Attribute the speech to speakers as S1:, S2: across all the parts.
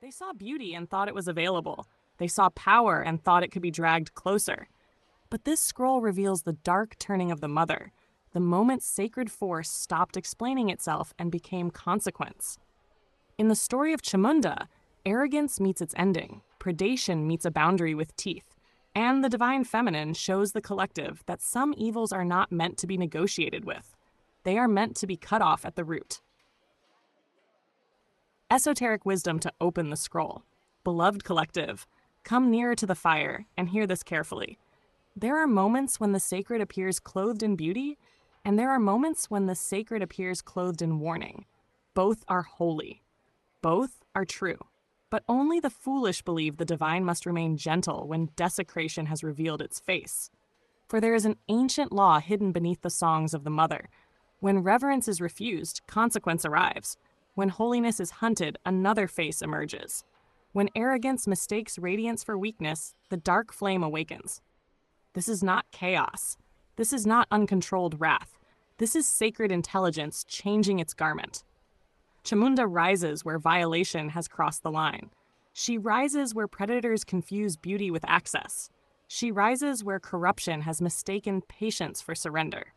S1: They saw beauty and thought it was available. They saw power and thought it could be dragged closer. But this scroll reveals the dark turning of the mother, the moment sacred force stopped explaining itself and became consequence. In the story of Chamunda, arrogance meets its ending, predation meets a boundary with teeth, and the divine feminine shows the collective that some evils are not meant to be negotiated with. They are meant to be cut off at the root. Esoteric wisdom to open the scroll. Beloved collective, come nearer to the fire and hear this carefully. There are moments when the sacred appears clothed in beauty, and there are moments when the sacred appears clothed in warning. Both are holy. Both are true. But only the foolish believe the divine must remain gentle when desecration has revealed its face. For there is an ancient law hidden beneath the songs of the mother. When reverence is refused, consequence arrives. When holiness is hunted, another face emerges. When arrogance mistakes radiance for weakness, the dark flame awakens. This is not chaos. This is not uncontrolled wrath. This is sacred intelligence changing its garment. Chamunda rises where violation has crossed the line. She rises where predators confuse beauty with access. She rises where corruption has mistaken patience for surrender.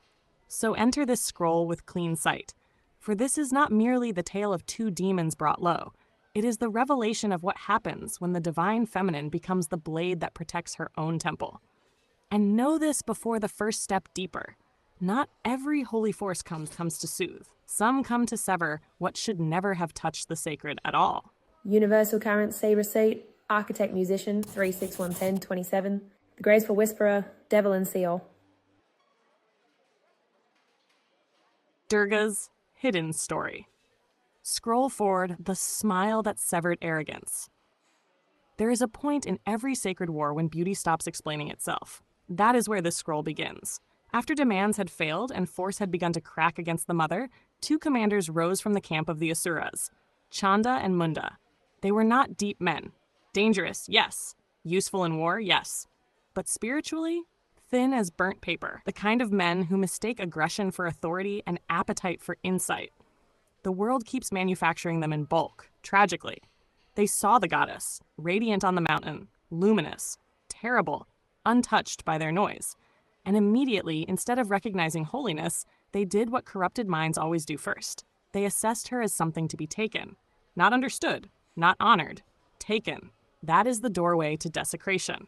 S1: So enter this scroll with clean sight. For this is not merely the tale of two demons brought low. It is the revelation of what happens when the divine feminine becomes the blade that protects her own temple. And know this before the first step deeper. Not every holy force comes to soothe. Some come to sever what should never have touched the sacred at all.
S2: Universal Current, C Receipt, Architect Musician, 3611027. The Graceful Whisperer, Devalan, Ahll.
S1: Durga's hidden story. Scroll forward, the smile that severed arrogance. There is a point in every sacred war when beauty stops explaining itself. That is where this scroll begins. After demands had failed and force had begun to crack against the mother, two commanders rose from the camp of the Asuras, Chanda and Munda. They were not deep men. Dangerous, yes. Useful in war, yes. But spiritually, thin as burnt paper, the kind of men who mistake aggression for authority and appetite for insight. The world keeps manufacturing them in bulk, tragically. They saw the goddess, radiant on the mountain, luminous, terrible, untouched by their noise. And immediately, instead of recognizing holiness, they did what corrupted minds always do first. They assessed her as something to be taken. Not understood, not honored, taken. That is the doorway to desecration.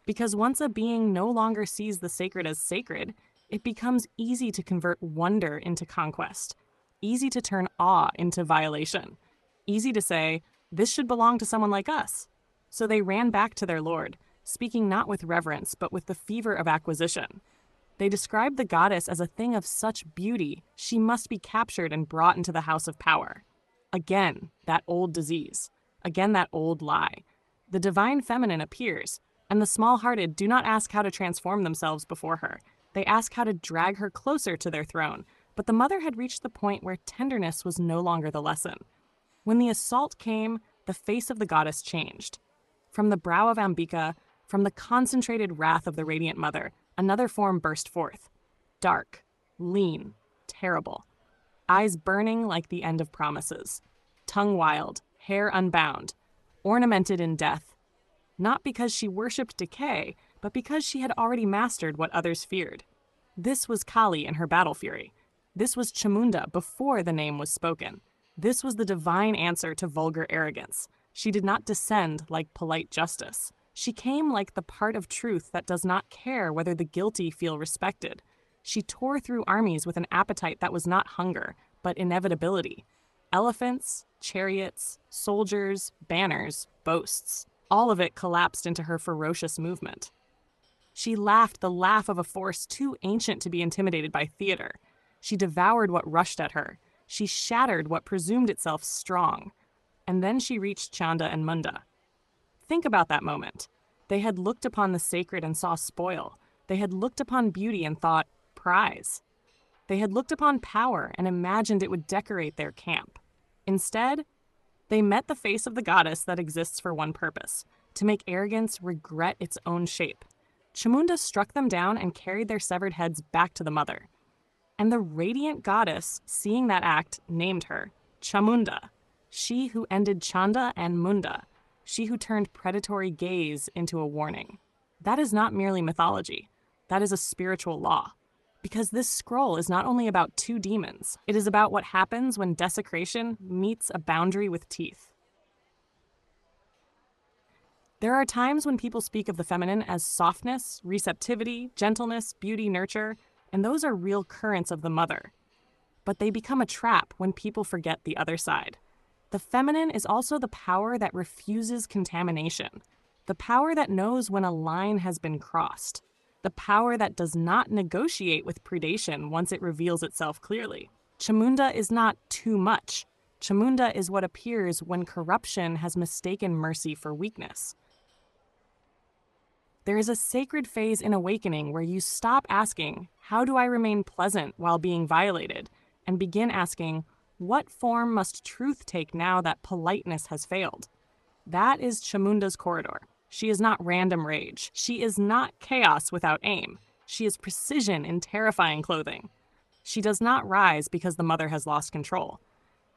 S1: Because once a being no longer sees the sacred as sacred, it becomes easy to convert wonder into conquest, easy to turn awe into violation, easy to say, this should belong to someone like us. So they ran back to their lord, speaking not with reverence, but with the fever of acquisition. They described the goddess as a thing of such beauty, she must be captured and brought into the house of power. Again, that old disease. Again, that old lie. The divine feminine appears, and the small-hearted do not ask how to transform themselves before her. They ask how to drag her closer to their throne. But the mother had reached the point where tenderness was no longer the lesson. When the assault came, the face of the goddess changed. From the brow of Ambika, from the concentrated wrath of the radiant mother, another form burst forth. Dark, lean, terrible. Eyes burning like the end of promises. Tongue wild, hair unbound, ornamented in death. Not because she worshipped decay, but because she had already mastered what others feared. This was Kali in her battle fury. This was Chamunda before the name was spoken. This was the divine answer to vulgar arrogance. She did not descend like polite justice. She came like the part of truth that does not care whether the guilty feel respected. She tore through armies with an appetite that was not hunger, but inevitability. Elephants, chariots, soldiers, banners, boasts. All of it collapsed into her ferocious movement. She laughed the laugh of a force too ancient to be intimidated by theater. She devoured what rushed at her. She shattered what presumed itself strong. And then she reached Chanda and Munda. Think about that moment. They had looked upon the sacred and saw spoil. They had looked upon beauty and thought, prize. They had looked upon power and imagined it would decorate their camp. Instead, they met the face of the goddess that exists for one purpose, to make arrogance regret its own shape. Chamunda struck them down and carried their severed heads back to the mother. And the radiant goddess, seeing that act, named her Chamunda. she who ended Chanda and Munda, she who turned predatory gaze into a warning. That is not merely mythology, that is a spiritual law. Because this scroll is not only about two demons, it is about what happens when desecration meets a boundary with teeth. There are times when people speak of the feminine as softness, receptivity, gentleness, beauty, nurture, and those are real currents of the mother. But they become a trap when people forget the other side. The feminine is also the power that refuses contamination, the power that knows when a line has been crossed, the power that does not negotiate with predation once it reveals itself clearly. Chamunda is not too much. Chamunda is what appears when corruption has mistaken mercy for weakness. There is a sacred phase in awakening where you stop asking, how do I remain pleasant while being violated, and begin asking, what form must truth take now that politeness has failed? That is Chamunda's corridor. She is not random rage. She is not chaos without aim. She is precision in terrifying clothing. She does not rise because the mother has lost control.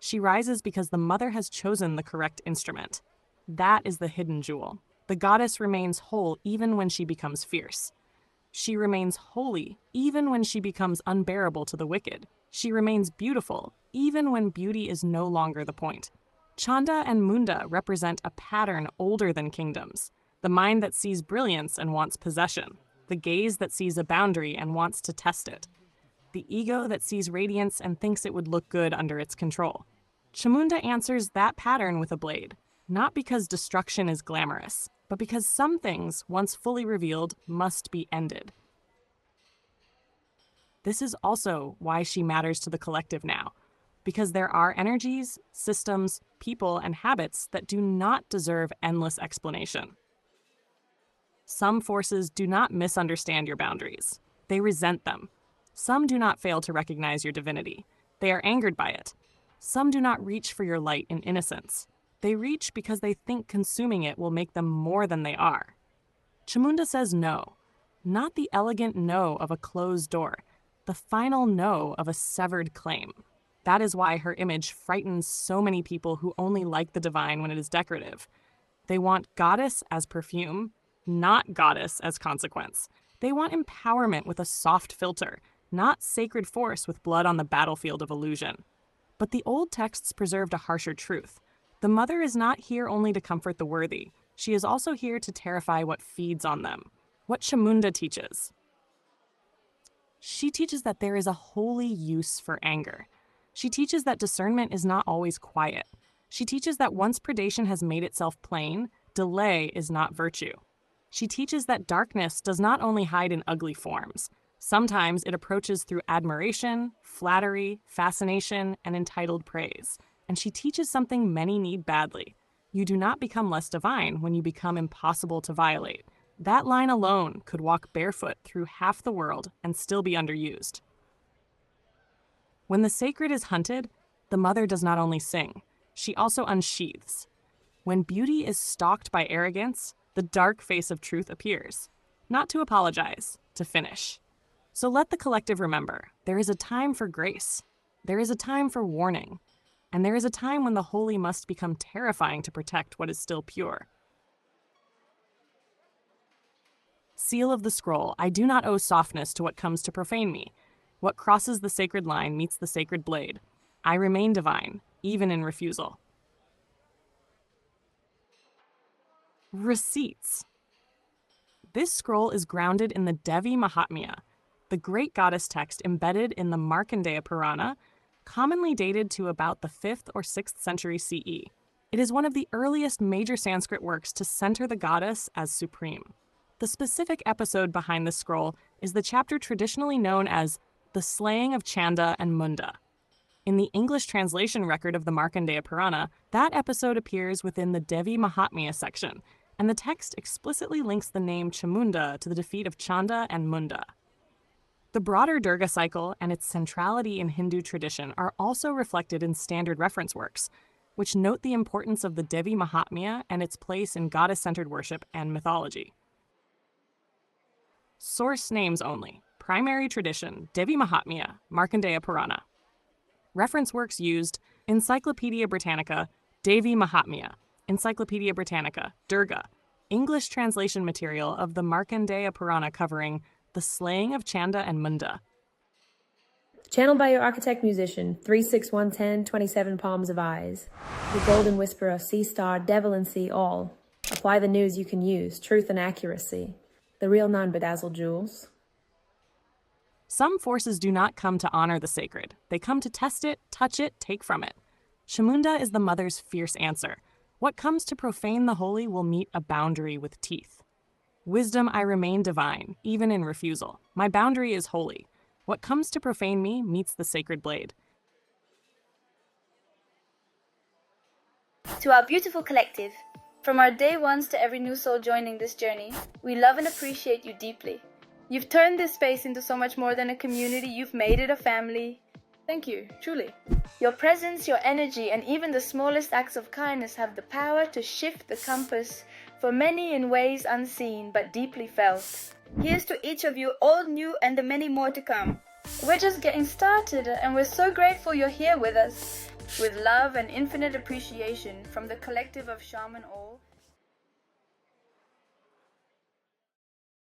S1: She rises because the mother has chosen the correct instrument. That is the hidden jewel. The goddess remains whole even when she becomes fierce. She remains holy even when she becomes unbearable to the wicked. She remains beautiful even when beauty is no longer the point. Chanda and Munda represent a pattern older than kingdoms. The mind that sees brilliance and wants possession. The gaze that sees a boundary and wants to test it. The ego that sees radiance and thinks it would look good under its control. Chamunda answers that pattern with a blade, not because destruction is glamorous, but because some things, once fully revealed, must be ended. This is also why she matters to the collective now, because there are energies, systems, people, and habits that do not deserve endless explanation. Some forces do not misunderstand your boundaries. They resent them. Some do not fail to recognize your divinity. They are angered by it. Some do not reach for your light in innocence. They reach because they think consuming it will make them more than they are. Chamunda says no, not the elegant no of a closed door, the final no of a severed claim. That is why her image frightens so many people who only like the divine when it is decorative. They want goddess as perfume, not goddess as consequence. They want empowerment with a soft filter, not sacred force with blood on the battlefield of illusion. But the old texts preserved a harsher truth. The mother is not here only to comfort the worthy. She is also here to terrify what feeds on them. What Chamunda teaches. She teaches that there is a holy use for anger. She teaches that discernment is not always quiet. She teaches that once predation has made itself plain, delay is not virtue. She teaches that darkness does not only hide in ugly forms. Sometimes it approaches through admiration, flattery, fascination, and entitled praise. And she teaches something many need badly. You do not become less divine when you become impossible to violate. That line alone could walk barefoot through half the world and still be underused. When the sacred is hunted, the mother does not only sing, she also unsheathes. When beauty is stalked by arrogance, the dark face of truth appears. Not to apologize, to finish. So let the collective remember, there is a time for grace. There is a time for warning. And there is a time when the holy must become terrifying to protect what is still pure. Seal of the scroll, I do not owe softness to what comes to profane me. What crosses the sacred line meets the sacred blade. I remain divine, even in refusal. Receipts. This scroll is grounded in the Devi Mahatmya, the great goddess text embedded in the Markandeya Purana, commonly dated to about the 5th or 6th century CE. It is one of the earliest major Sanskrit works to center the goddess as supreme. The specific episode behind this scroll is the chapter traditionally known as the slaying of Chanda and Munda. In the English translation record of the Markandeya Purana, that episode appears within the Devi Mahatmya section, and the text explicitly links the name Chamunda to the defeat of Chanda and Munda. The broader Durga cycle and its centrality in Hindu tradition are also reflected in standard reference works, which note the importance of the Devi Mahatmya and its place in goddess-centered worship and mythology. Source names only. Primary tradition, Devi Mahatmya, Markandeya Purana. Reference works used, Encyclopedia Britannica, Devi Mahatmya, Encyclopedia Britannica, Durga, English translation material of the Markandeya Purana covering the slaying of Chanda and Munda.
S2: Channeled by your architect musician, 36110, 27 palms of eyes. The golden whisperer, sea star, Devalan sea, all. Apply the news you can use, truth and accuracy. The real non-bedazzled jewels.
S1: Some forces do not come to honor the sacred. They come to test it, touch it, take from it. Chamunda is the mother's fierce answer. What comes to profane the holy will meet a boundary with teeth. Wisdom, I remain divine, even in refusal. My boundary is holy. What comes to profane me meets the sacred blade.
S3: To our beautiful collective, from our day ones to every new soul joining this journey, we love and appreciate you deeply. You've turned this space into so much more than a community. You've made it a family. Thank you, truly. Your presence, your energy, and even the smallest acts of kindness have the power to shift the compass for many in ways unseen but deeply felt. Here's to each of you, all new and the many more to come. We're just getting started, and we're so grateful you're here with us. With love and infinite appreciation from the collective of Shaman Ahll.